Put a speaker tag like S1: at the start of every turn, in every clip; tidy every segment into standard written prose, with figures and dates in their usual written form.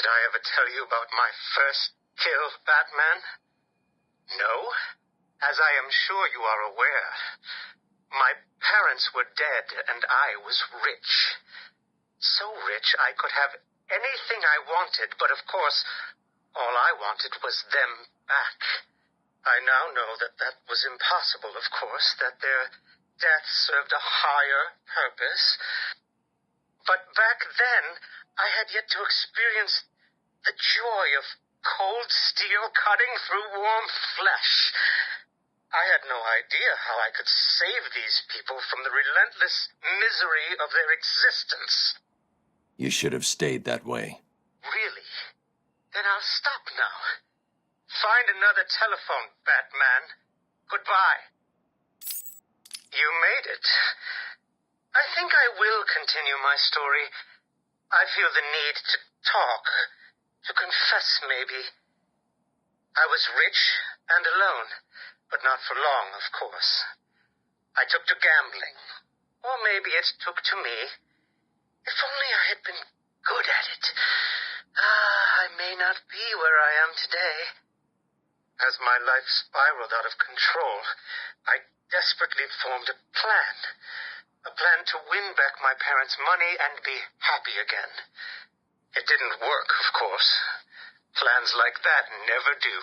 S1: I ever tell you about my first kill, Batman? No? As I am sure you are aware, my parents were dead and I was rich. So rich I could have anything I wanted, but of course, all I wanted was them back. I now know that that was impossible, of course, that their death served a higher purpose. But back then, I had yet to experience the joy of cold steel cutting through warm flesh. I had no idea how I could save these people from the relentless misery of their existence.
S2: You should have stayed that way.
S1: Really? Then I'll stop now. Find another telephone, Batman. Goodbye. You made it. I think I will continue my story. I feel the need to talk, to confess maybe. I was rich and alone, but not for long, of course. I took to gambling, or maybe it took to me. If only I had been good at it. I may not be where I am today. As my life spiraled out of control, I desperately formed a plan to win back my parents' money and be happy again. It didn't work, of course. Plans like that never do.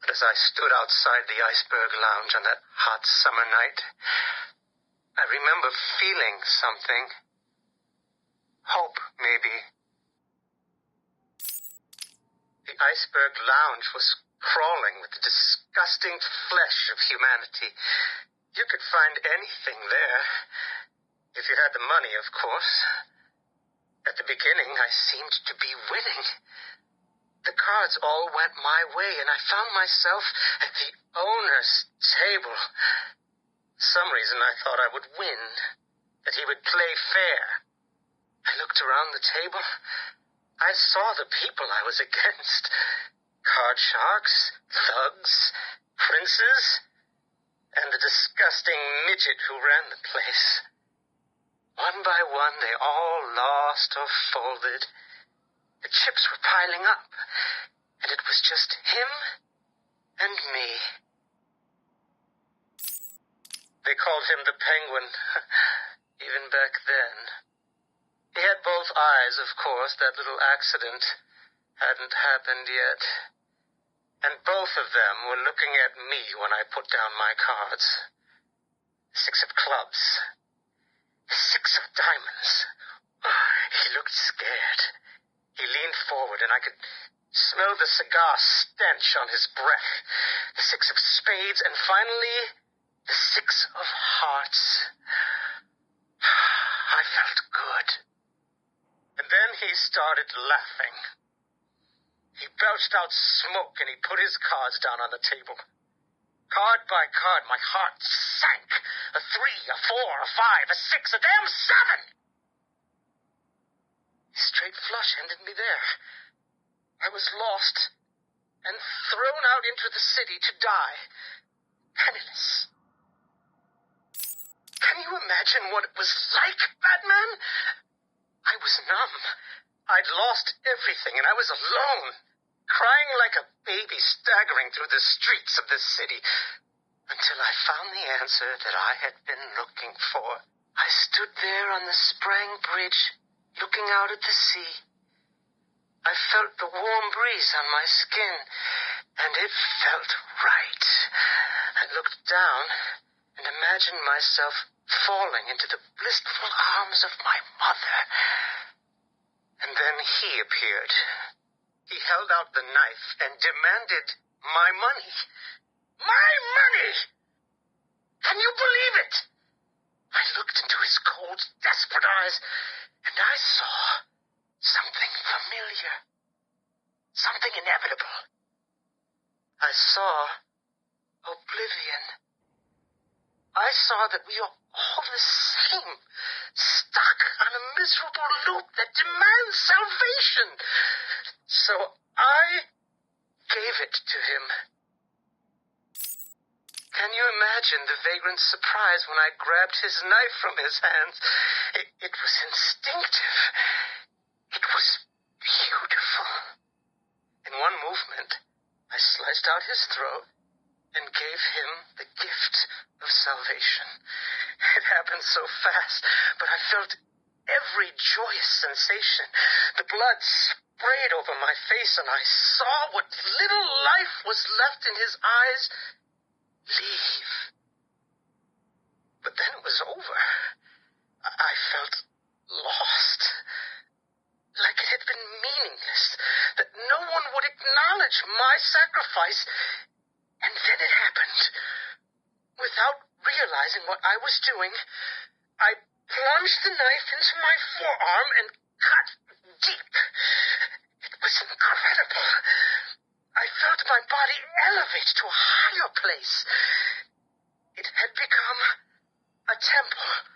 S1: But as I stood outside the Iceberg Lounge on that hot summer night, I remember feeling something. Hope, maybe. The Iceberg Lounge was crawling with the disgusting flesh of humanity. You could find anything there. If you had the money, of course. At the beginning, I seemed to be winning. The cards all went my way, and I found myself at the owner's table. For some reason, I thought I would win, that he would play fair. I looked around the table. I saw the people I was against. Card sharks, thugs, princes, and the disgusting midget who ran the place. One by one, they all lost or folded. The chips were piling up, and it was just him and me. They called him the Penguin, even back then. He had both eyes, of course. That little accident hadn't happened yet. And both of them were looking at me when I put down my cards. 6 of clubs. 6 of diamonds. He looked scared. He leaned forward, and I could smell the cigar stench on his breath. The 6 of spades, and finally, the 6 of hearts. I felt good. And then he started laughing. He belched out smoke, and he put his cards down on the table. Card by card, my heart sank. A 3, a 4, a 5, a 6, a damn 7! Straight flush ended me there. I was lost and thrown out into the city to die, penniless. Can you imagine what it was like, Batman? I was numb. I'd lost everything, and I was alone, crying like a baby staggering through the streets of this city, until I found the answer that I had been looking for. I stood there on the Sprang Bridge, looking out at the sea. I felt the warm breeze on my skin, and it felt right. I looked down and imagined myself falling into the blissful arms of my mother. And then he appeared. He held out the knife and demanded my money. My money! Can you believe it? I looked into his cold, desperate eyes, and I saw something familiar. Something inevitable. I saw oblivion. I saw that we are all the same, stuck on a miserable loop that demands salvation. So I gave it to him. Can you imagine the vagrant surprise when I grabbed his knife from his hands? It was instinctive. It was beautiful. movement, I sliced out his throat and gave him the gift of salvation. It happened so fast, but I felt every joyous sensation. The blood sprayed over my face, and I saw what little life was left in his eyes leave. But then it was over. I felt lost. Like it had been meaningless, that no one would acknowledge my sacrifice. And then it happened. Without realizing what I was doing, I plunged the knife into my forearm and cut deep. It was incredible. I felt my body elevate to a higher place. It had become a temple